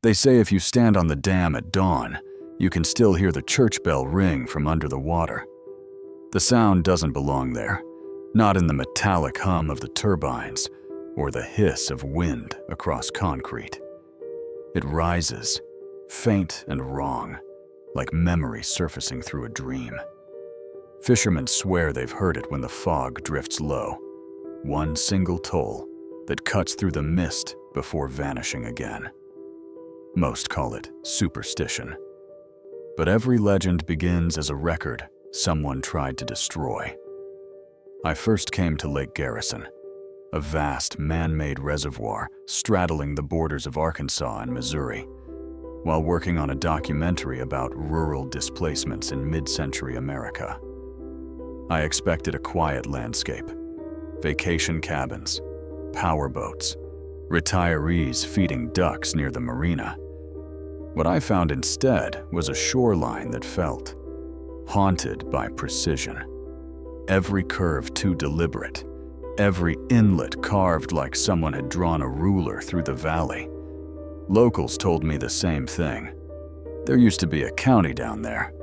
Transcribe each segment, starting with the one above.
They say if you stand on the dam at dawn, you can still hear the church bell ring from under the water. The sound doesn't belong there, not in the metallic hum of the turbines or the hiss of wind across concrete. It rises, faint and wrong, like memory surfacing through a dream. Fishermen swear they've heard it when the fog drifts low, one single toll that cuts through the mist before vanishing again. Most call it superstition. But every legend begins as a record someone tried to destroy. I first came to Lake Garrison, a vast man-made reservoir straddling the borders of Arkansas and Missouri, while working on a documentary about rural displacements in mid-century America. I expected a quiet landscape, vacation cabins, powerboats, retirees feeding ducks near the marina. What I found instead was a shoreline that felt haunted by precision. Every curve too deliberate, every inlet carved like someone had drawn a ruler through the valley. Locals told me the same thing. There used to be a county down there.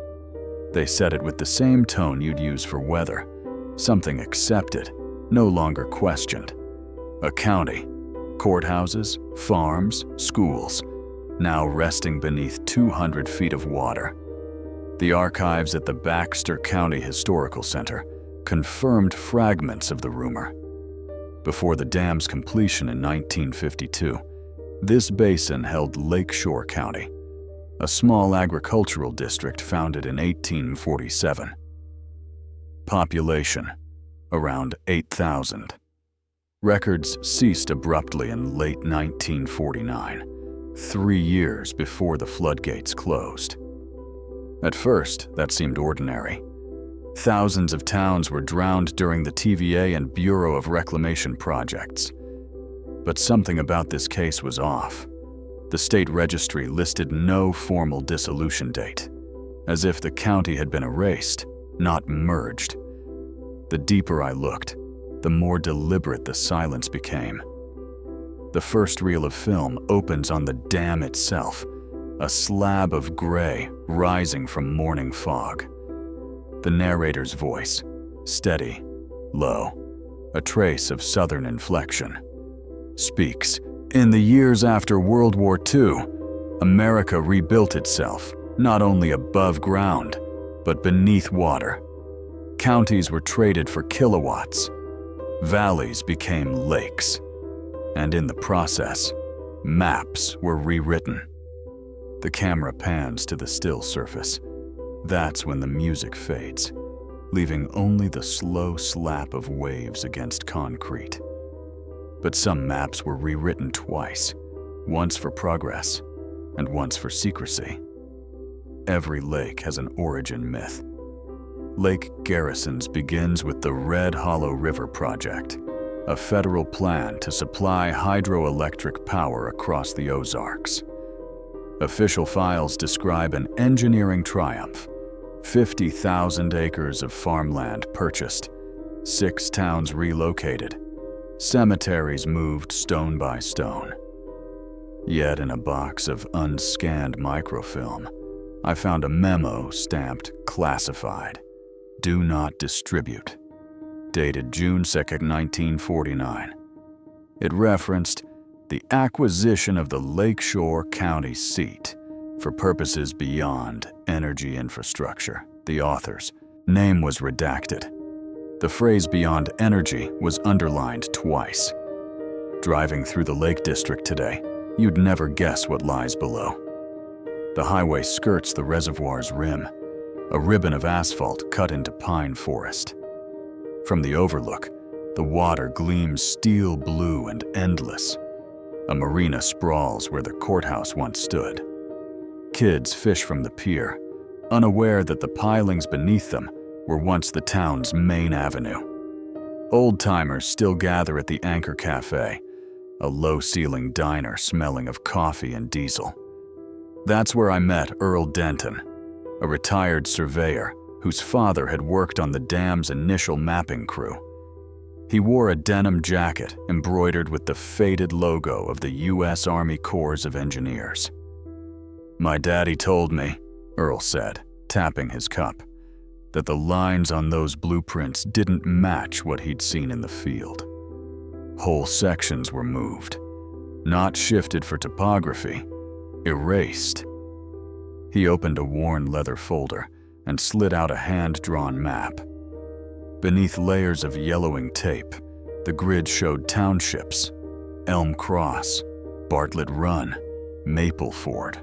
They said it with the same tone you'd use for weather, something accepted, no longer questioned. A county, courthouses, farms, schools, now resting beneath 200 feet of water. The archives at the Baxter County Historical Center confirmed fragments of the rumor. Before the dam's completion in 1952, this basin held Lakeshore County, a small agricultural district founded in 1847. Population, around 8,000. Records ceased abruptly in late 1949, 3 years before the floodgates closed. At first, that seemed ordinary. Thousands of towns were drowned during the TVA and Bureau of Reclamation projects. But something about this case was off. The state registry listed no formal dissolution date, as if the county had been erased, not merged. The deeper I looked, the more deliberate the silence became. The first reel of film opens on the dam itself, a slab of gray rising from morning fog. The narrator's voice, steady, low, a trace of southern inflection, speaks, "In the years after World War II, America rebuilt itself, not only above ground, but beneath water. Counties were traded for kilowatts. Valleys became lakes. And in the process, maps were rewritten." The camera pans to the still surface. That's when the music fades, leaving only the slow slap of waves against concrete. But some maps were rewritten twice, once for progress and once for secrecy. Every lake has an origin myth. Lake Garrison's begins with the Red Hollow River Project, a federal plan to supply hydroelectric power across the Ozarks. Official files describe an engineering triumph: 50,000 acres of farmland purchased, 6 towns relocated, cemeteries moved stone by stone. Yet in a box of unscanned microfilm, I found a memo stamped classified, "Do not distribute," dated June 2, 1949. It referenced the acquisition of the Lakeshore County seat for purposes beyond energy infrastructure. The author's name was redacted. The phrase "beyond energy" was underlined twice. Driving through the Lake District today, you'd never guess what lies below. The highway skirts the reservoir's rim, a ribbon of asphalt cut into pine forest. From the overlook, the water gleams steel blue and endless. A marina sprawls where the courthouse once stood. Kids fish from the pier, unaware that the pilings beneath them were once the town's main avenue. Old-timers still gather at the Anchor Cafe, a low-ceiling diner smelling of coffee and diesel. That's where I met Earl Denton, a retired surveyor whose father had worked on the dam's initial mapping crew. He wore a denim jacket embroidered with the faded logo of the U.S. Army Corps of Engineers. "My daddy told me," Earl said, tapping his cup, that the lines on those blueprints didn't match what he'd seen in the field. Whole sections were moved, not shifted for topography, erased. He opened a worn leather folder and slid out a hand-drawn map. Beneath layers of yellowing tape, the grid showed townships: Elm Cross, Bartlett Run, Mapleford.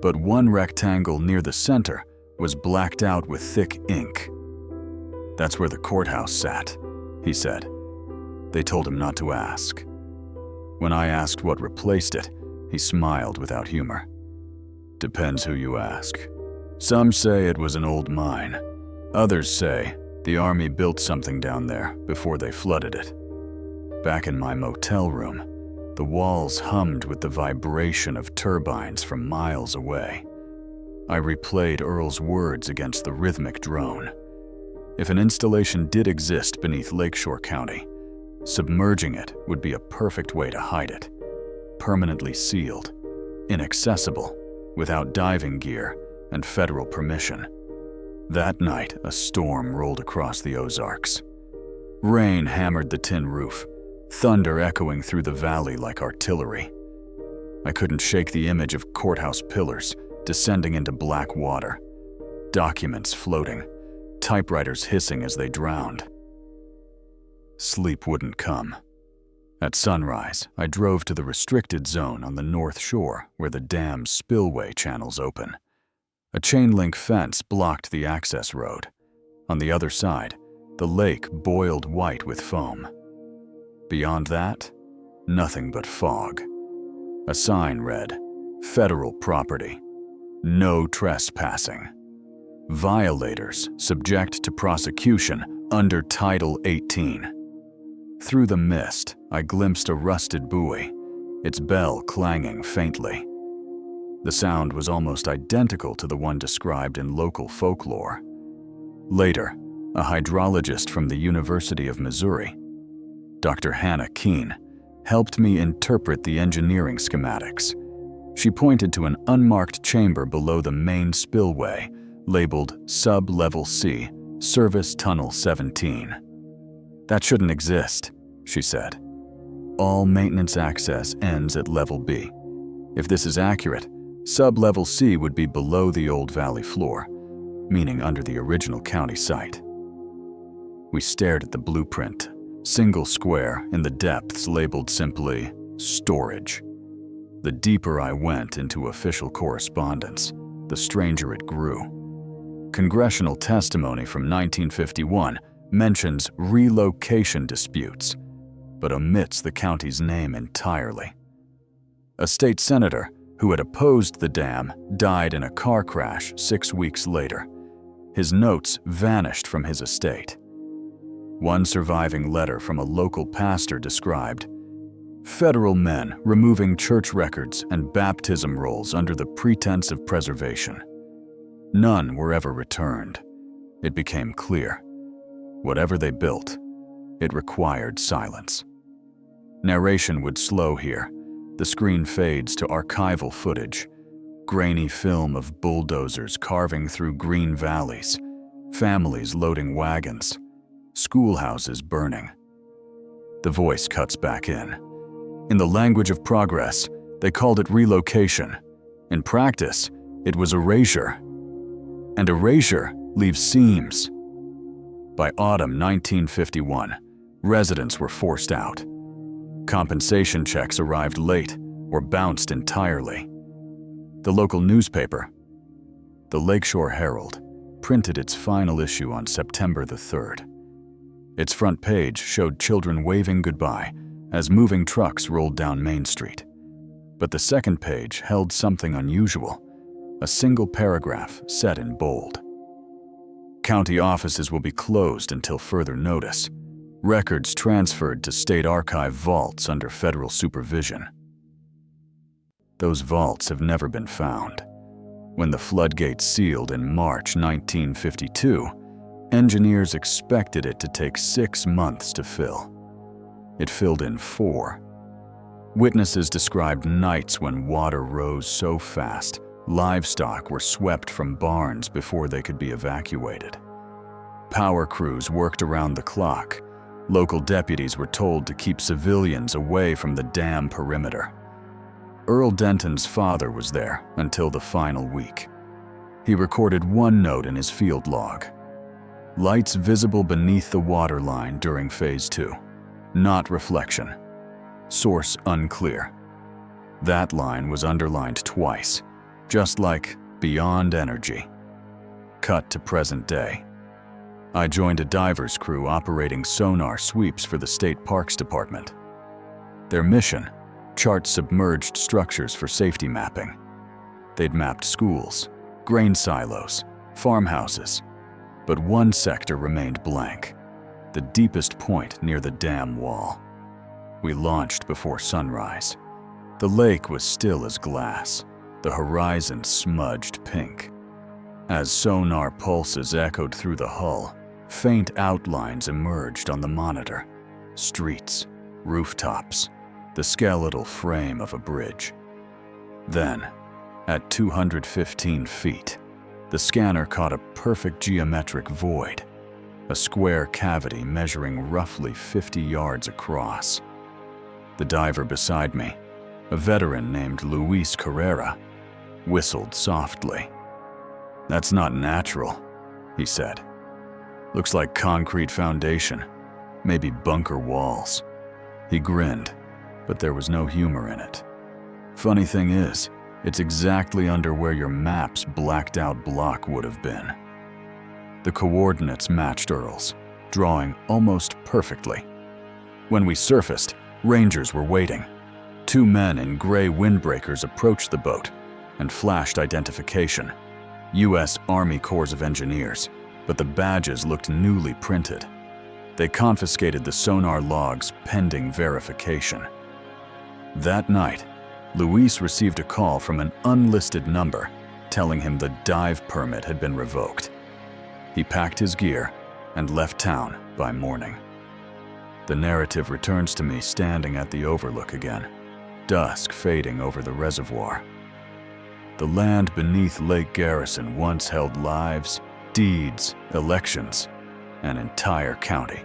But one rectangle near the center was blacked out with thick ink. "That's where the courthouse sat," he said. They told him not to ask. When I asked what replaced it, he smiled without humor. "Depends who you ask. Some say it was an old mine. Others say the army built something down there before they flooded it." Back in my motel room, the walls hummed with the vibration of turbines from miles away. I replayed Earl's words against the rhythmic drone. If an installation did exist beneath Lakeshore County, submerging it would be a perfect way to hide it. Permanently sealed, inaccessible, without diving gear and federal permission. That night, a storm rolled across the Ozarks. Rain hammered the tin roof, thunder echoing through the valley like artillery. I couldn't shake the image of courthouse pillars descending into black water, documents floating, typewriters hissing as they drowned. Sleep wouldn't come. At sunrise, I drove to the restricted zone on the north shore where the dam's spillway channels open. A chain-link fence blocked the access road. On the other side, the lake boiled white with foam. Beyond that, nothing but fog. A sign read, "Federal property. No trespassing. Violators subject to prosecution under Title 18. Through the mist, I glimpsed a rusted buoy, its bell clanging faintly. The sound was almost identical to the one described in local folklore. Later, a hydrologist from the University of Missouri, Dr. Hannah Keene, helped me interpret the engineering schematics. She pointed to an unmarked chamber below the main spillway, labeled Sub-Level C, Service Tunnel 17. "That shouldn't exist," she said. "All maintenance access ends at Level B. If this is accurate, Sub-Level C would be below the old valley floor, meaning under the original county site." We stared at the blueprint, single square in the depths labeled simply "Storage." The deeper I went into official correspondence, the stranger it grew. Congressional testimony from 1951 mentions relocation disputes, but omits the county's name entirely. A state senator who had opposed the dam died in a car crash 6 weeks later. His notes vanished from his estate. One surviving letter from a local pastor described, "Federal men removing church records and baptism rolls under the pretense of preservation. None were ever returned. It became clear. Whatever they built, it required silence." Narration would slow here. The screen fades to archival footage, grainy film of bulldozers carving through green valleys, families loading wagons, schoolhouses burning. The voice cuts back in. In the language of progress, they called it relocation. In practice, it was erasure. And erasure leaves seams. By autumn 1951, residents were forced out. Compensation checks arrived late or bounced entirely. The local newspaper, the Lakeshore Herald, printed its final issue on September the 3rd. Its front page showed children waving goodbye as moving trucks rolled down Main Street. But the second page held something unusual, a single paragraph set in bold. "County offices will be closed until further notice. Records transferred to state archive vaults under federal supervision." Those vaults have never been found. When the floodgates sealed in March 1952, engineers expected it to take 6 months to fill. It filled in 4. Witnesses described nights when water rose so fast, Livestock were swept from barns before they could be evacuated. Power crews worked around the clock. Local deputies were told to keep civilians away from the dam perimeter. Earl Denton's father was there until the final week. He recorded one note in his field log: lights visible beneath the water line during Phase 2. Not reflection. Source unclear. That line was underlined twice, just like beyond energy. Cut to present day. I joined a diver's crew operating sonar sweeps for the State Parks Department. Their mission: chart submerged structures for safety mapping. They'd mapped schools, grain silos, farmhouses, but one sector remained blank, the deepest point near the dam wall. We launched before sunrise. The lake was still as glass, the horizon smudged pink. As sonar pulses echoed through the hull, faint outlines emerged on the monitor: streets, rooftops, the skeletal frame of a bridge. Then, at 215 feet, the scanner caught a perfect geometric void, a square cavity measuring roughly 50 yards across. The diver beside me, a veteran named Luis Carrera, whistled softly. "That's not natural," he said. "Looks like concrete foundation, maybe bunker walls." He grinned, but there was no humor in it. "Funny thing is, it's exactly under where your map's blacked out block would have been." The coordinates matched Earl's, drawing almost perfectly. When we surfaced, Rangers were waiting. 2 men in gray windbreakers approached the boat and flashed identification: U.S. Army Corps of Engineers, but the badges looked newly printed. They confiscated the sonar logs pending verification. That night, Luis received a call from an unlisted number telling him the dive permit had been revoked. He packed his gear and left town by morning. The narrative returns to me standing at the overlook again, dusk fading over the reservoir. The land beneath Lake Garrison once held lives, deeds, elections, an entire county.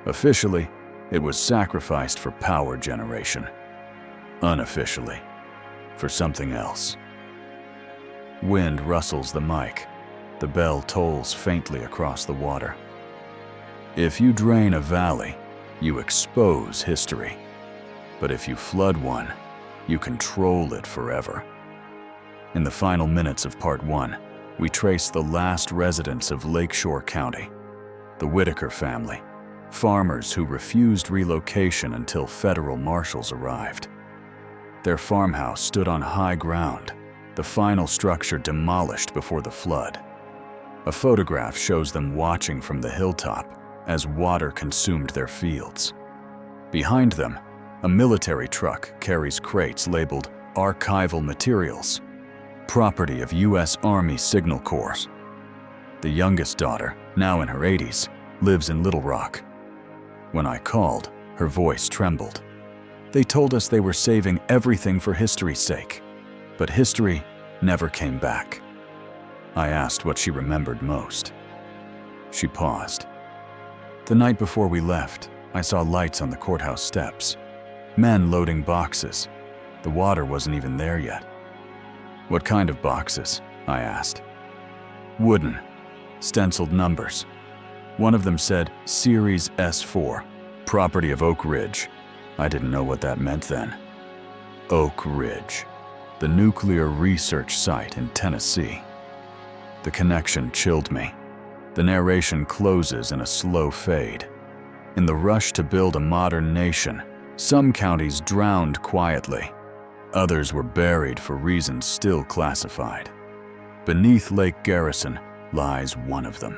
Officially, it was sacrificed for power generation. Unofficially, for something else. Wind rustles the mic. The bell tolls faintly across the water. If you drain a valley, you expose history. But if you flood one, you control it forever. In the final minutes of Part 1, we trace the last residents of Lakeshore County, the Whitaker family, farmers who refused relocation until federal marshals arrived. Their farmhouse stood on high ground, the final structure demolished before the flood. A photograph shows them watching from the hilltop as water consumed their fields. Behind them, a military truck carries crates labeled archival materials, property of U.S. Army Signal Corps. The youngest daughter, now in her 80s, lives in Little Rock. When I called, her voice trembled. They told us they were saving everything for history's sake, but history never came back. I asked what she remembered most. She paused. The night before we left, I saw lights on the courthouse steps. Men loading boxes. The water wasn't even there yet. "What kind of boxes?" I asked. "Wooden, stenciled numbers. One of them said Series S4, property of Oak Ridge." I didn't know what that meant then. Oak Ridge, the nuclear research site in Tennessee. The connection chilled me. The narration closes in a slow fade. In the rush to build a modern nation, some counties drowned quietly. Others were buried for reasons still classified. Beneath Lake Garrison lies one of them.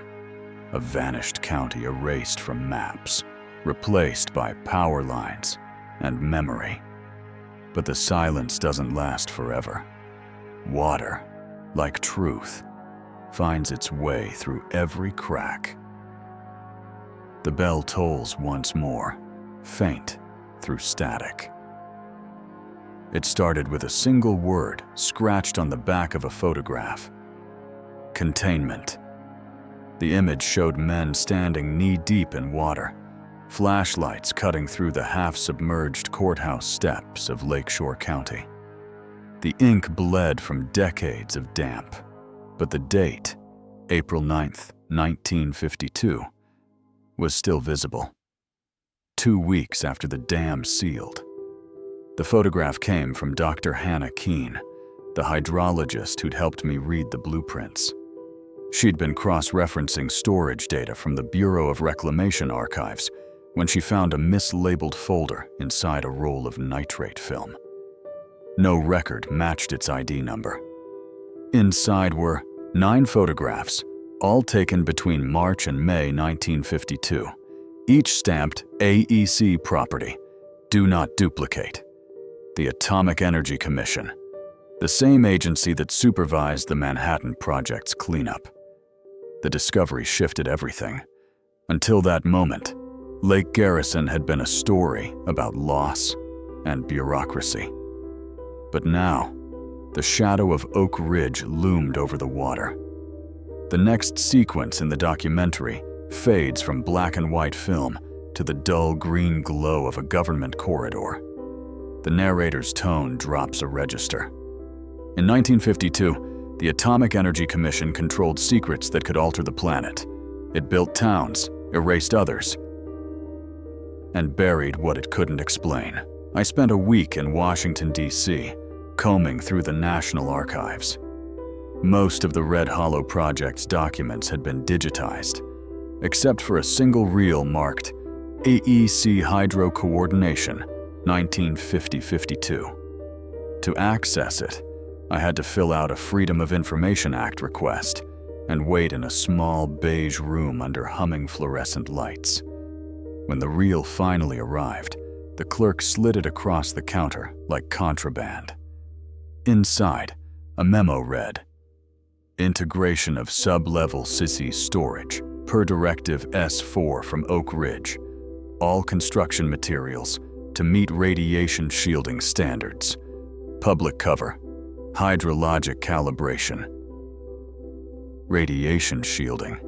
A vanished county erased from maps, replaced by power lines and memory. But the silence doesn't last forever. Water, like truth, finds its way through every crack. The bell tolls once more, faint through static. It started with a single word scratched on the back of a photograph: containment. The image showed men standing knee-deep in water, flashlights cutting through the half-submerged courthouse steps of Lakeshore County. The ink bled from decades of damp, but the date, April 9th, 1952, was still visible. 2 weeks after the dam sealed. The photograph came from Dr. Hannah Keene, the hydrologist who'd helped me read the blueprints. She'd been cross-referencing storage data from the Bureau of Reclamation archives when she found a mislabeled folder inside a roll of nitrate film. No record matched its ID number. Inside were 9 photographs, all taken between March and May 1952, each stamped AEC property, do not duplicate. The Atomic Energy Commission, the same agency that supervised the Manhattan Project's cleanup. The discovery shifted everything. Until that moment, Lake Garrison had been a story about loss and bureaucracy. But now, the shadow of Oak Ridge loomed over the water. The next sequence in the documentary fades from black and white film to the dull green glow of a government corridor. The narrator's tone drops a register. In 1952, the Atomic Energy Commission controlled secrets that could alter the planet. It built towns, erased others, and buried what it couldn't explain. I spent a week in Washington, D.C., combing through the National Archives. Most of the Red Hollow Project's documents had been digitized, except for a single reel marked AEC Hydro Coordination, 1950-52. To access it, I had to fill out a Freedom of Information Act request and wait in a small beige room under humming fluorescent lights. When the reel finally arrived, the clerk slid it across the counter like contraband. Inside, a memo read, "Integration of sub-level SISI storage, per Directive S4 from Oak Ridge. All construction materials to meet radiation shielding standards. Public cover. Hydrologic calibration." Radiation shielding.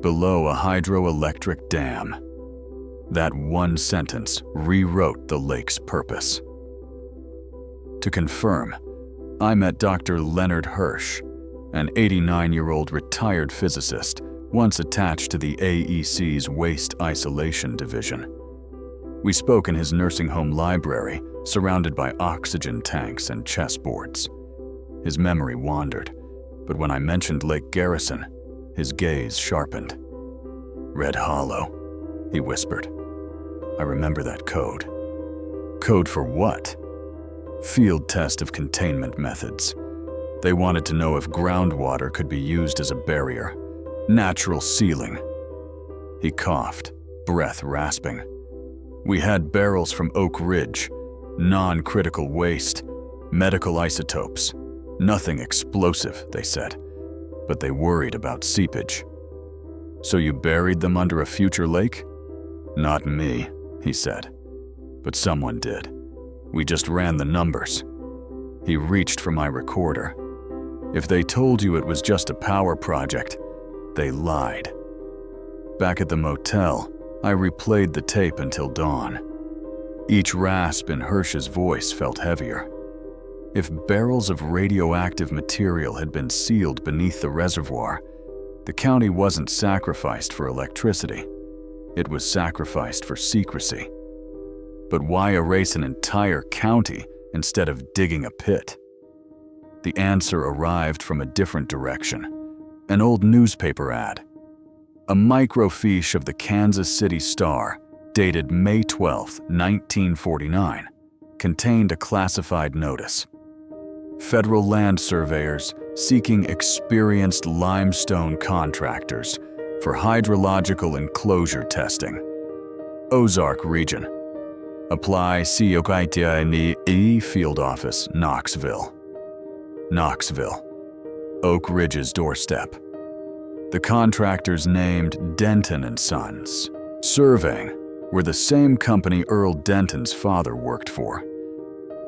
Below a hydroelectric dam. That one sentence rewrote the lake's purpose. To confirm, I met Dr. Leonard Hirsch, an 89-year-old retired physicist once attached to the AEC's Waste Isolation Division. We spoke in his nursing home library, surrounded by oxygen tanks and chessboards. His memory wandered, but when I mentioned Lake Garrison, his gaze sharpened. "Red Hollow," he whispered. "I remember that code." Code for what? Field test of containment methods. They wanted to know if groundwater could be used as a barrier. Natural sealing. He coughed, breath rasping. "We had barrels from Oak Ridge, non-critical waste, medical isotopes. Nothing explosive," they said, but they worried about seepage. "So you buried them under a future lake?" "Not me," he said, "but someone did. We just ran the numbers." He reached for my recorder. "If they told you it was just a power project, they lied." Back at the motel, I replayed the tape until dawn. Each rasp in Hirsch's voice felt heavier. If barrels of radioactive material had been sealed beneath the reservoir, the county wasn't sacrificed for electricity. It was sacrificed for secrecy. But why erase an entire county instead of digging a pit? The answer arrived from a different direction. An old newspaper ad. A microfiche of the Kansas City Star, dated May 12, 1949, contained a classified notice. Federal land surveyors seeking experienced limestone contractors for hydrological enclosure testing. Ozark region. Apply COITINE Field Office, Knoxville. Knoxville. Oak Ridge's doorstep. The contractors named Denton & Sons. Surveying were the same company Earl Denton's father worked for.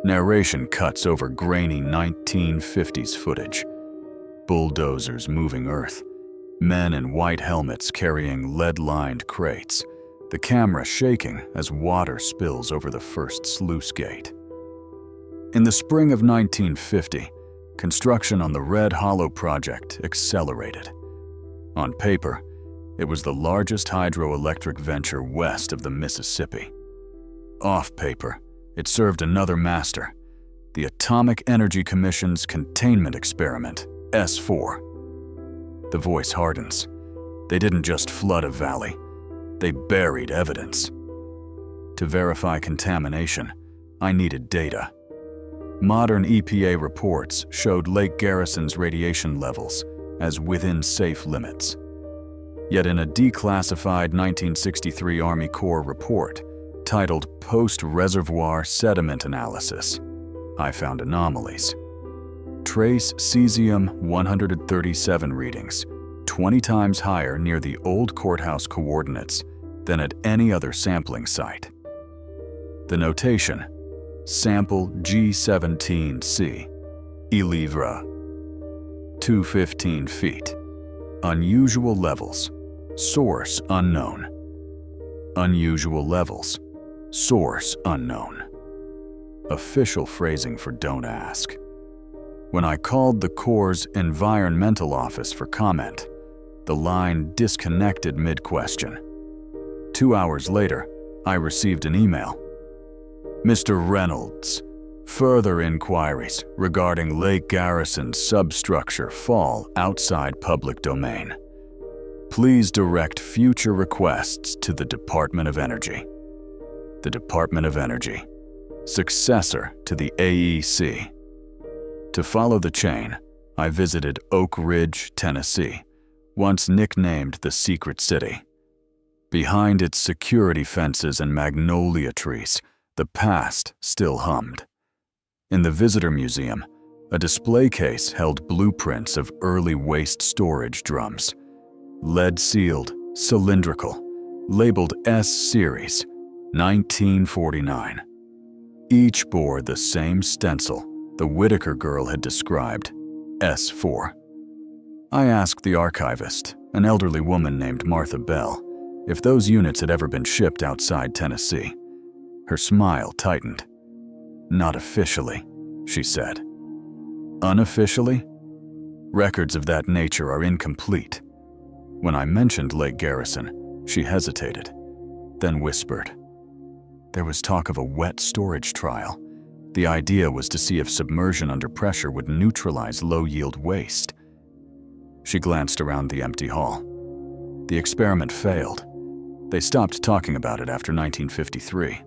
Narration cuts over grainy 1950s footage. Bulldozers moving earth, men in white helmets carrying lead-lined crates, the camera shaking as water spills over the first sluice gate. In the spring of 1950, construction on the Red Hollow project accelerated. On paper, it was the largest hydroelectric venture west of the Mississippi. Off paper, it served another master, the Atomic Energy Commission's containment experiment, S4. The voice hardens. They didn't just flood a valley, they buried evidence. To verify contamination, I needed data. Modern EPA reports showed Lake Garrison's radiation levels as within safe limits. Yet in a declassified 1963 Army Corps report titled Post-Reservoir Sediment Analysis, I found anomalies. Trace cesium-137 readings, 20 times higher near the old courthouse coordinates than at any other sampling site. The notation, sample G17C, Ilivra, 215 feet. Unusual levels, source unknown. Unusual levels, source unknown. Official phrasing for don't ask. When I called the Corps' environmental office for comment, the line disconnected mid-question. 2 hours later, I received an email. Mr. Reynolds, further inquiries regarding Lake Garrison's substructure fall outside public domain. Please direct future requests to the Department of Energy. The Department of Energy, successor to the AEC. To follow the chain, I visited Oak Ridge, Tennessee, once nicknamed the Secret City. Behind its security fences and magnolia trees, the past still hummed. In the Visitor Museum, a display case held blueprints of early waste storage drums. Lead-sealed, cylindrical, labeled S-Series, 1949. Each bore the same stencil the Whitaker girl had described, S4. I asked the archivist, an elderly woman named Martha Bell, if those units had ever been shipped outside Tennessee. Her smile tightened. Not officially, she said. Unofficially? Records of that nature are incomplete. When I mentioned Lake Garrison, she hesitated, then whispered. There was talk of a wet storage trial. The idea was to see if submersion under pressure would neutralize low-yield waste. She glanced around the empty hall. The experiment failed. They stopped talking about it after 1953.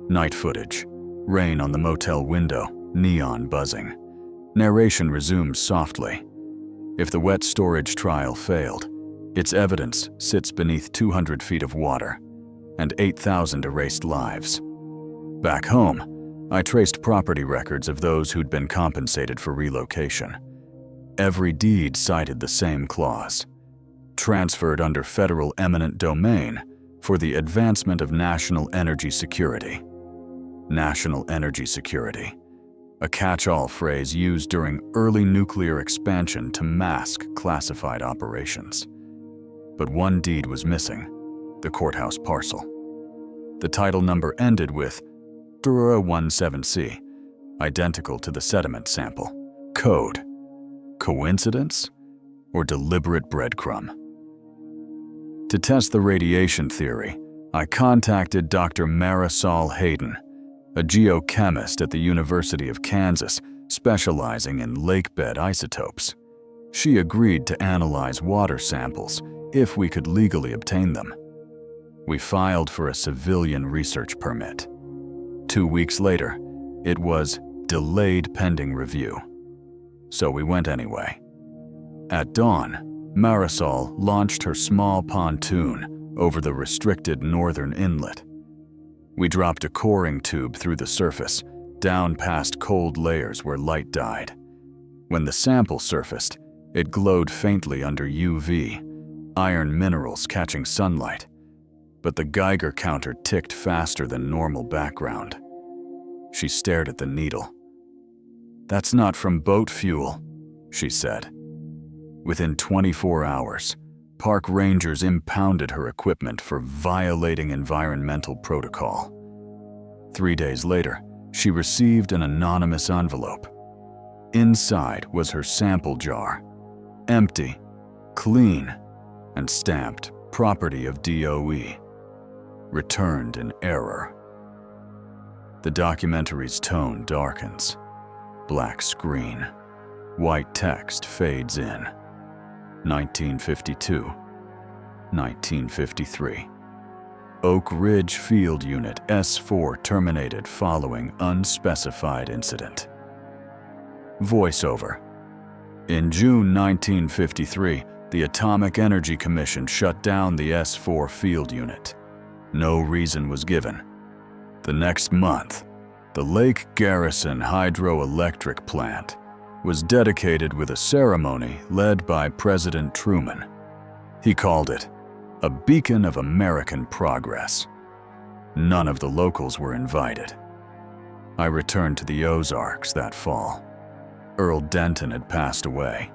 Night footage, rain on the motel window, neon buzzing. Narration resumes softly. If the wet storage trial failed, its evidence sits beneath 200 feet of water and 8,000 erased lives. Back home, I traced property records of those who'd been compensated for relocation. Every deed cited the same clause. Transferred under federal eminent domain for the advancement of national energy security. National energy security, a catch-all phrase used during early nuclear expansion to mask classified operations. But one deed was missing, the courthouse parcel. The title number ended with 17C, identical to the sediment sample. Code. Coincidence? Or deliberate breadcrumb? To test the radiation theory, I contacted Dr. Marisol Hayden, a geochemist at the University of Kansas specializing in lakebed isotopes. She agreed to analyze water samples if we could legally obtain them. We filed for a civilian research permit. 2 weeks later, it was delayed pending review. So we went anyway. At dawn, Marisol launched her small pontoon over the restricted northern inlet. We dropped a coring tube through the surface, down past cold layers where light died. When the sample surfaced, it glowed faintly under UV, iron minerals catching sunlight, but the Geiger counter ticked faster than normal background. She stared at the needle. "That's not from boat fuel," she said. Within 24 hours, park rangers impounded her equipment for violating environmental protocol. 3 days later, she received an anonymous envelope. Inside was her sample jar, empty, clean, and stamped property of DOE, returned in error. The documentary's tone darkens. Black screen. White text fades in. 1952. 1953. Oak Ridge Field Unit S4 terminated following unspecified incident. Voiceover. In June 1953, the Atomic Energy Commission shut down the S4 field unit. No reason was given. The next month, the Lake Garrison Hydroelectric Plant was dedicated with a ceremony led by President Truman. He called it a beacon of American progress. None of the locals were invited. I returned to the Ozarks that fall. Earl Denton had passed away.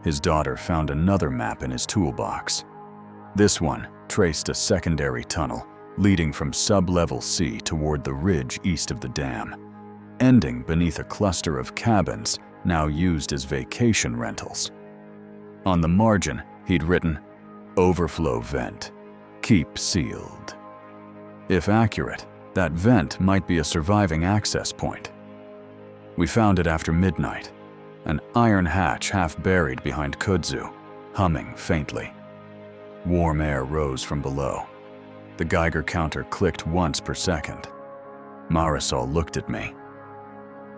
His daughter found another map in his toolbox. This one traced a secondary tunnel leading from sub-level C toward the ridge east of the dam, ending beneath a cluster of cabins now used as vacation rentals. On the margin, he'd written, "Overflow vent. Keep sealed." If accurate, that vent might be a surviving access point. We found it after midnight, an iron hatch half buried behind kudzu, humming faintly. Warm air rose from below. The Geiger counter clicked once per second. Marisol looked at me.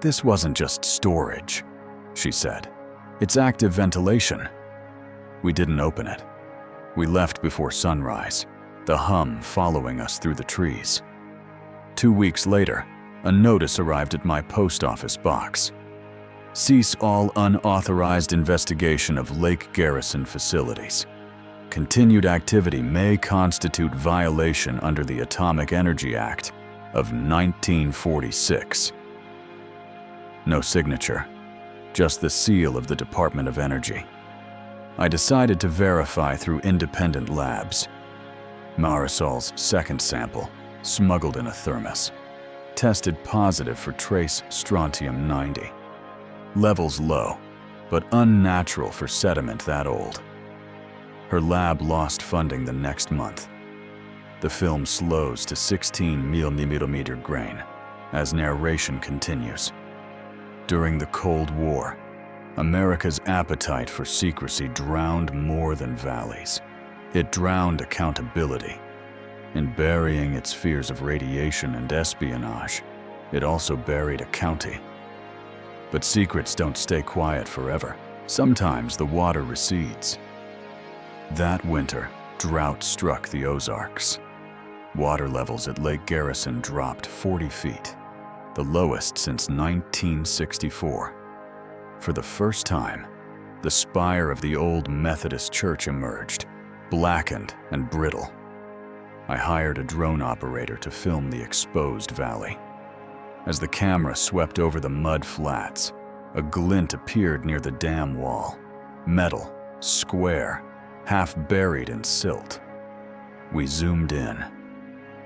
"This wasn't just storage," she said. "It's active ventilation." We didn't open it. We left before sunrise, the hum following us through the trees. 2 weeks later, a notice arrived at my post office box. Cease all unauthorized investigation of Lake Garrison facilities. Continued activity may constitute violation under the Atomic Energy Act of 1946. No signature, just the seal of the Department of Energy. I decided to verify through independent labs. Marisol's second sample, smuggled in a thermos, tested positive for trace strontium-90. Levels low, but unnatural for sediment that old. Her lab lost funding the next month. The film slows to 16 mm grain as narration continues. During the Cold War, America's appetite for secrecy drowned more than valleys. It drowned accountability. In burying its fears of radiation and espionage, it also buried a county. But secrets don't stay quiet forever. Sometimes the water recedes. That winter, drought struck the Ozarks. Water levels at Lake Garrison dropped 40 feet, the lowest since 1964. For the first time, the spire of the old Methodist church emerged, blackened and brittle. I hired a drone operator to film the exposed valley. As the camera swept over the mud flats, a glint appeared near the dam wall. Metal, square, half buried in silt. We zoomed in.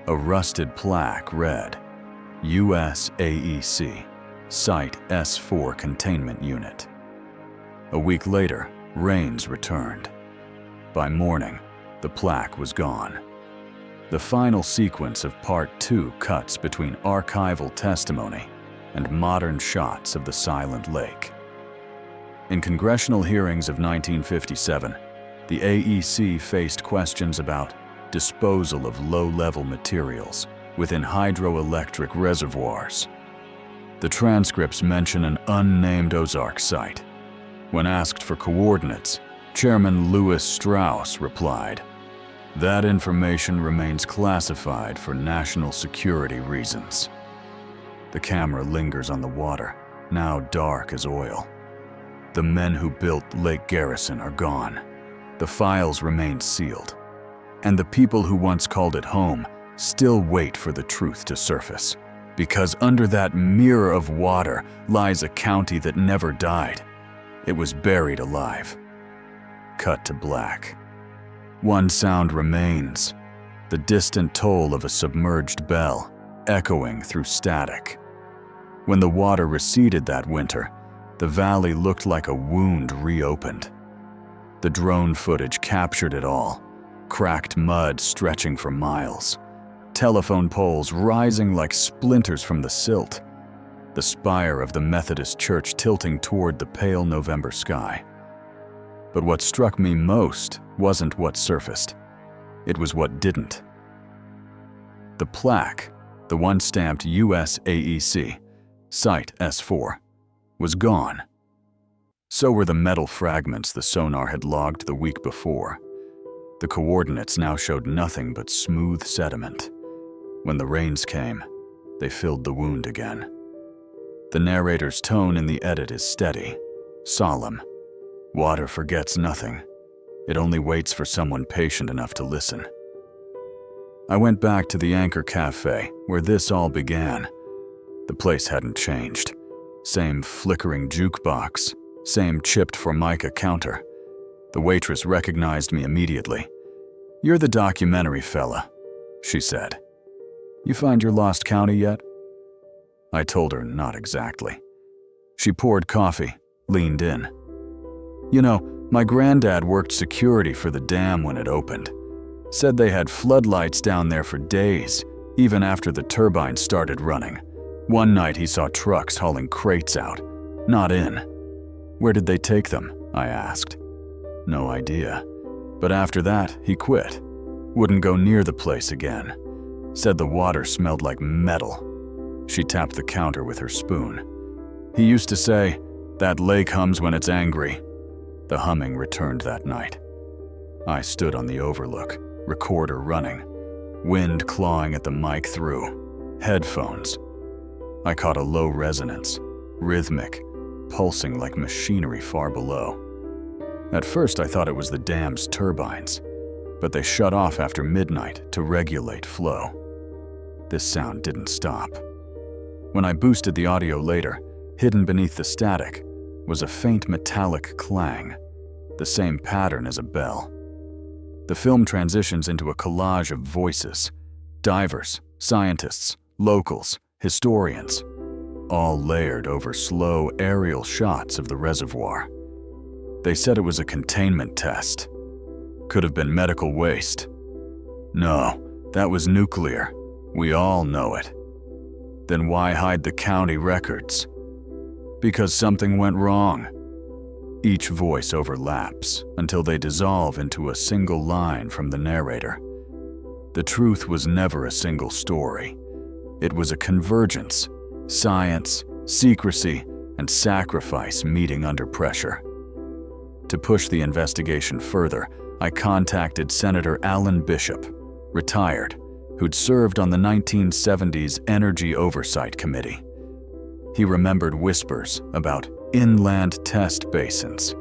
A rusted plaque read, U.S. AEC, Site S4 Containment Unit. A week later, rains returned. By morning, the plaque was gone. The final sequence of Part 2 cuts between archival testimony and modern shots of the silent lake. In congressional hearings of 1957, the AEC faced questions about disposal of low-level materials within hydroelectric reservoirs. The transcripts mention an unnamed Ozark site. When asked for coordinates, Chairman Lewis Strauss replied, "That information remains classified for national security reasons." The camera lingers on the water, now dark as oil. The men who built Lake Garrison are gone. The files remain sealed. And the people who once called it home still wait for the truth to surface, because under that mirror of water lies a county that never died. It was buried alive. Cut to black. One sound remains, the distant toll of a submerged bell, echoing through static. When the water receded that winter, the valley looked like a wound reopened. The drone footage captured it all, cracked mud stretching for miles, telephone poles rising like splinters from the silt, the spire of the Methodist church tilting toward the pale November sky. But what struck me most wasn't what surfaced. It was what didn't. The plaque, the one stamped US AEC, Site S4, was gone. So were the metal fragments the sonar had logged the week before. The coordinates now showed nothing but smooth sediment. When the rains came, they filled the wound again. The narrator's tone in the edit is steady, solemn. Water forgets nothing. It only waits for someone patient enough to listen. I went back to the Anchor Cafe, where this all began. The place hadn't changed. Same flickering jukebox, same chipped Formica counter. The waitress recognized me immediately. "You're the documentary fella," she said. "You find your lost county yet?" I told her not exactly. She poured coffee, leaned in. "You know, my granddad worked security for the dam when it opened. Said they had floodlights down there for days, even after the turbines started running. One night he saw trucks hauling crates out, not in." "Where did they take them?" I asked. "No idea. But after that, he quit. Wouldn't go near the place again. Said the water smelled like metal." She tapped the counter with her spoon. "He used to say, 'That lake hums when it's angry.'" The humming returned that night. I stood on the overlook, recorder running, wind clawing at the mic through, headphones. I caught a low resonance, rhythmic, pulsing like machinery far below. At first I thought it was the dam's turbines, but they shut off after midnight to regulate flow. This sound didn't stop. When I boosted the audio later, hidden beneath the static was a faint metallic clang, the same pattern as a bell. The film transitions into a collage of voices, divers, scientists, locals, historians, all layered over slow aerial shots of the reservoir. They said it was a containment test. Could have been medical waste. No, that was nuclear. We all know it. Then why hide the county records? Because something went wrong. Each voice overlaps until they dissolve into a single line from the narrator. The truth was never a single story. It was a convergence, science, secrecy, and sacrifice meeting under pressure. To push the investigation further, I contacted Senator Alan Bishop, retired, who'd served on the 1970s Energy Oversight Committee. He remembered whispers about inland test basins.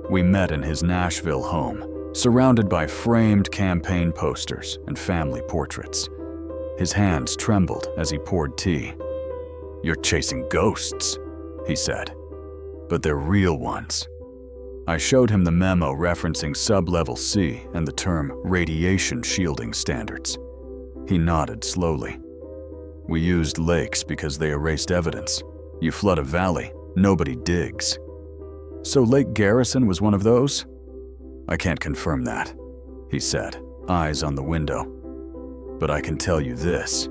We met in his Nashville home, surrounded by framed campaign posters and family portraits. His hands trembled as he poured tea. "You're chasing ghosts," he said, "but they're real ones." I showed him the memo referencing sub-level C and the term radiation shielding standards. He nodded slowly. "We used lakes because they erased evidence. You flood a valley, nobody digs." "So Lake Garrison was one of those?" "I can't confirm that," he said, eyes on the window. "But I can tell you this.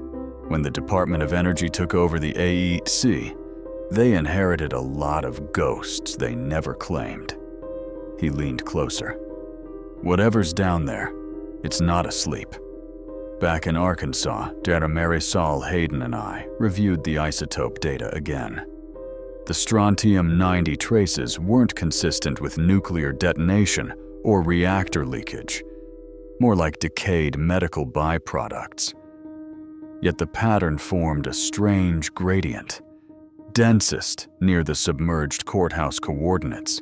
When the Department of Energy took over the AEC, they inherited a lot of ghosts they never claimed." He leaned closer. "Whatever's down there, it's not asleep." Back in Arkansas, Dr. Marisol Hayden and I reviewed the isotope data again. The strontium-90 traces weren't consistent with nuclear detonation or reactor leakage, more like decayed medical byproducts. Yet the pattern formed a strange gradient, densest near the submerged courthouse coordinates,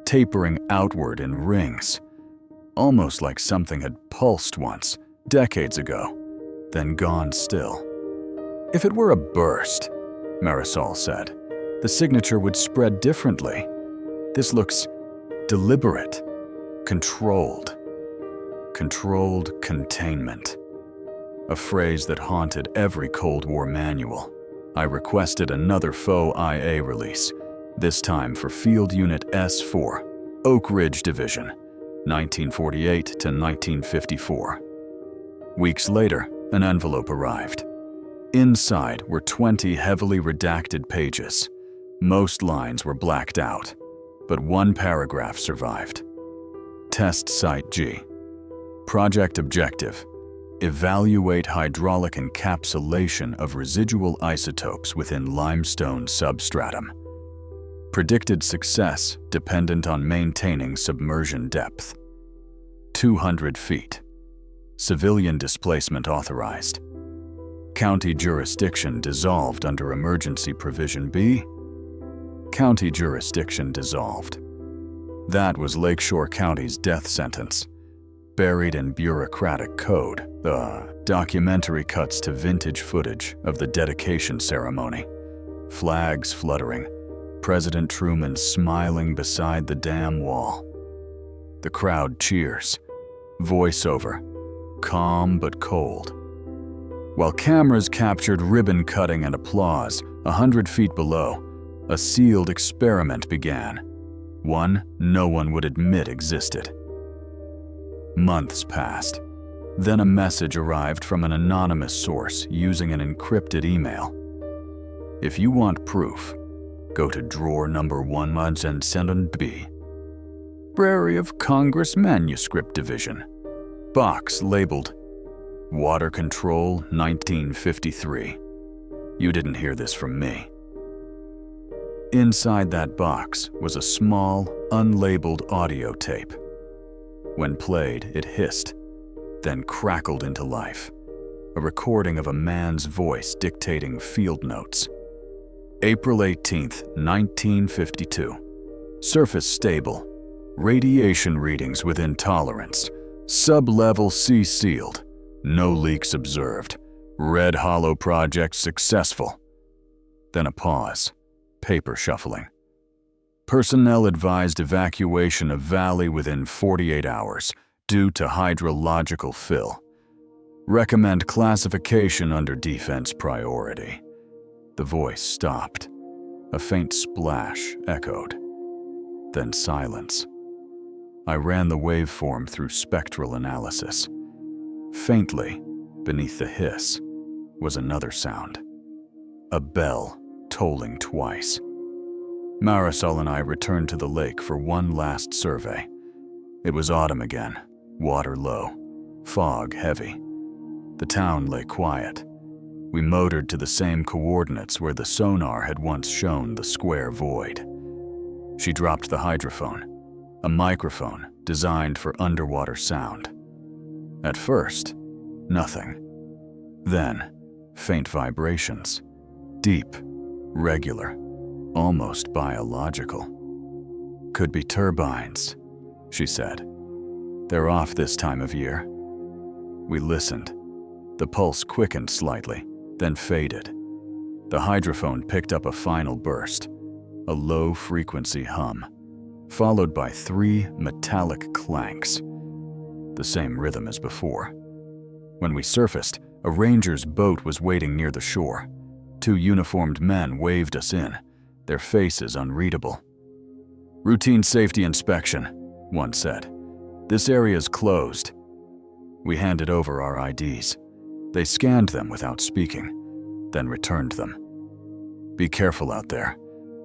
tapering outward in rings, almost like something had pulsed once, decades ago, then gone still. If it were a burst, Marisol said, the signature would spread differently. This looks deliberate, controlled. Controlled containment. A phrase that haunted every Cold War manual. I requested another faux IA release, this time for Field Unit S4, Oak Ridge Division, 1948 to 1954. Weeks later, an envelope arrived. Inside were 20 heavily redacted pages. Most lines were blacked out, but one paragraph survived. Test Site G. Project Objective: evaluate hydraulic encapsulation of residual isotopes within limestone substratum. Predicted success dependent on maintaining submersion depth. 200 feet. Civilian displacement authorized. County jurisdiction dissolved under Emergency Provision B. County jurisdiction dissolved. That was Lakeshore County's death sentence. Buried in bureaucratic code, the documentary cuts to vintage footage of the dedication ceremony. Flags fluttering, President Truman smiling beside the dam wall. The crowd cheers. Voiceover, calm but cold. While cameras captured ribbon cutting and applause, 100 feet below, a sealed experiment began. One no one would admit existed. Months passed. Then a message arrived from an anonymous source using an encrypted email. If you want proof, go to drawer number 107B. Library of Congress Manuscript Division. Box labeled Water Control 1953. You didn't hear this from me. Inside that box was a small, unlabeled audio tape. When played, it hissed, then crackled into life. A recording of a man's voice dictating field notes. April 18, 1952. Surface stable. Radiation readings within tolerance. Sub-level C sealed. No leaks observed. Red Hollow project successful. Then a pause. Paper shuffling. Personnel advised evacuation of valley within 48 hours due to hydrological fill. Recommend classification under defense priority. The voice stopped. A faint splash echoed. Then silence. I ran the waveform through spectral analysis. Faintly, beneath the hiss, was another sound. A bell tolling twice. Marisol and I returned to the lake for one last survey. It was autumn again, water low, fog heavy. The town lay quiet. We motored to the same coordinates where the sonar had once shown the square void. She dropped the hydrophone, a microphone designed for underwater sound. At first, nothing. Then, faint vibrations, deep, regular, almost biological. Could be turbines, she said. They're off this time of year. We listened. The pulse quickened slightly, then faded. The hydrophone picked up a final burst, a low-frequency hum, followed by 3 metallic clanks. The same rhythm as before. When we surfaced, a ranger's boat was waiting near the shore. 2 uniformed men waved us in, their faces unreadable. Routine safety inspection, one said. This area's closed. We handed over our IDs. They scanned them without speaking, then returned them. Be careful out there.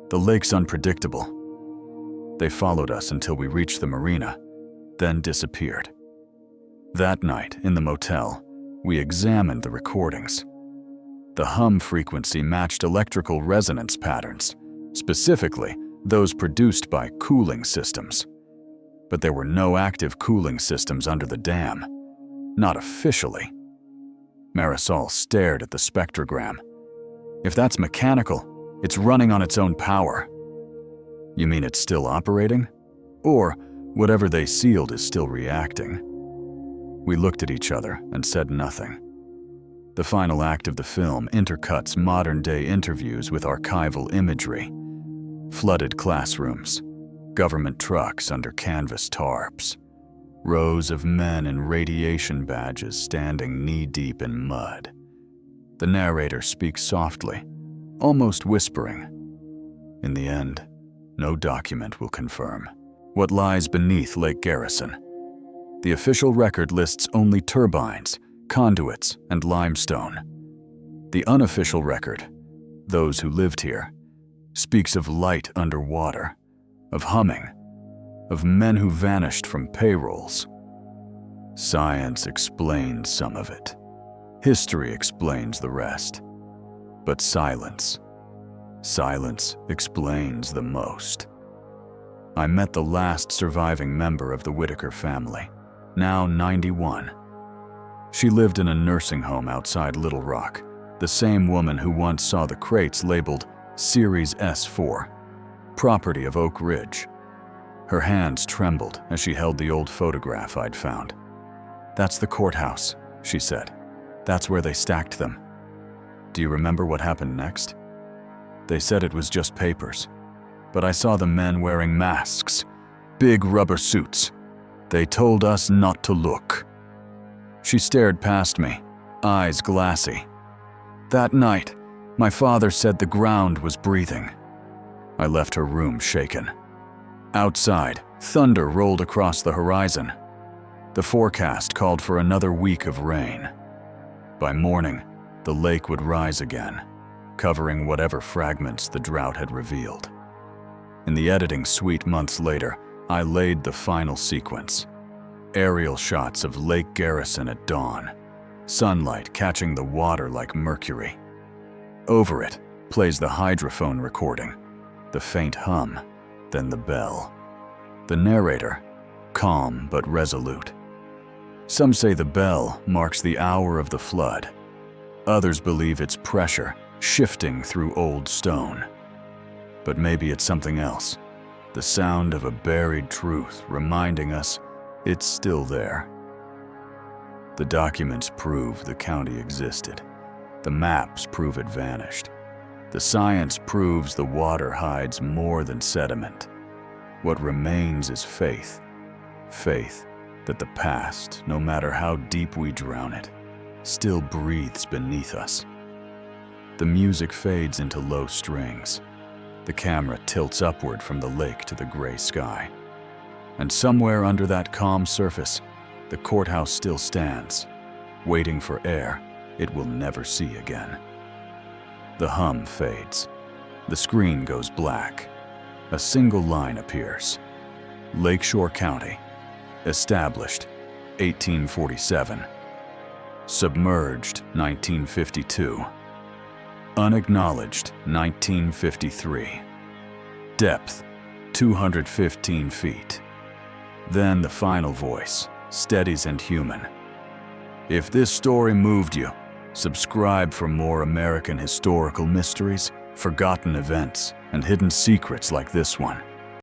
The lake's unpredictable. They followed us until we reached the marina, then disappeared. That night, in the motel, we examined the recordings. The hum frequency matched electrical resonance patterns, specifically those produced by cooling systems. But there were no active cooling systems under the dam. Not officially. Marisol stared at the spectrogram. If that's mechanical, it's running on its own power. You mean it's still operating? Or whatever they sealed is still reacting? We looked at each other and said nothing. The final act of the film intercuts modern-day interviews with archival imagery. Flooded classrooms, government trucks under canvas tarps, rows of men in radiation badges standing knee-deep in mud. The narrator speaks softly, almost whispering. In the end, no document will confirm what lies beneath Lake Garrison. The official record lists only turbines, conduits, and limestone. The unofficial record, those who lived here, speaks of light underwater, of humming, of men who vanished from payrolls. Science explains some of it. History explains the rest. But silence explains the most. I met the last surviving member of the Whitaker family, now 91. She lived in a nursing home outside Little Rock, the same woman who once saw the crates labeled Series S4, property of Oak Ridge. Her hands trembled as she held the old photograph I'd found. "That's the courthouse," she said. "That's where they stacked them." "Do you remember what happened next?" "They said it was just papers, but I saw the men wearing masks, big rubber suits. They told us not to look." She stared past me, eyes glassy. "That night, my father said the ground was breathing." I left her room shaken. Outside, thunder rolled across the horizon. The forecast called for another week of rain. By morning, the lake would rise again, covering whatever fragments the drought had revealed. In the editing suite months later, I laid the final sequence. Aerial shots of Lake Garrison at dawn, sunlight catching the water like mercury. Over it plays the hydrophone recording, the faint hum, then the bell. The narrator, calm but resolute. Some say the bell marks the hour of the flood. Others believe it's pressure shifting through old stone. But maybe it's something else, the sound of a buried truth reminding us it's still there. The documents prove the county existed. The maps prove it vanished. The science proves the water hides more than sediment. What remains is faith. Faith that the past, no matter how deep we drown it, still breathes beneath us. The music fades into low strings. The camera tilts upward from the lake to the gray sky. And somewhere under that calm surface, the courthouse still stands, waiting for air it will never see again. The hum fades. The screen goes black. A single line appears. Lakeshore County, established 1847. Submerged 1952. Unacknowledged 1953. Depth 215 feet. Then the final voice, steady and human. If this story moved you, subscribe for more American historical mysteries, forgotten events, and hidden secrets like this one.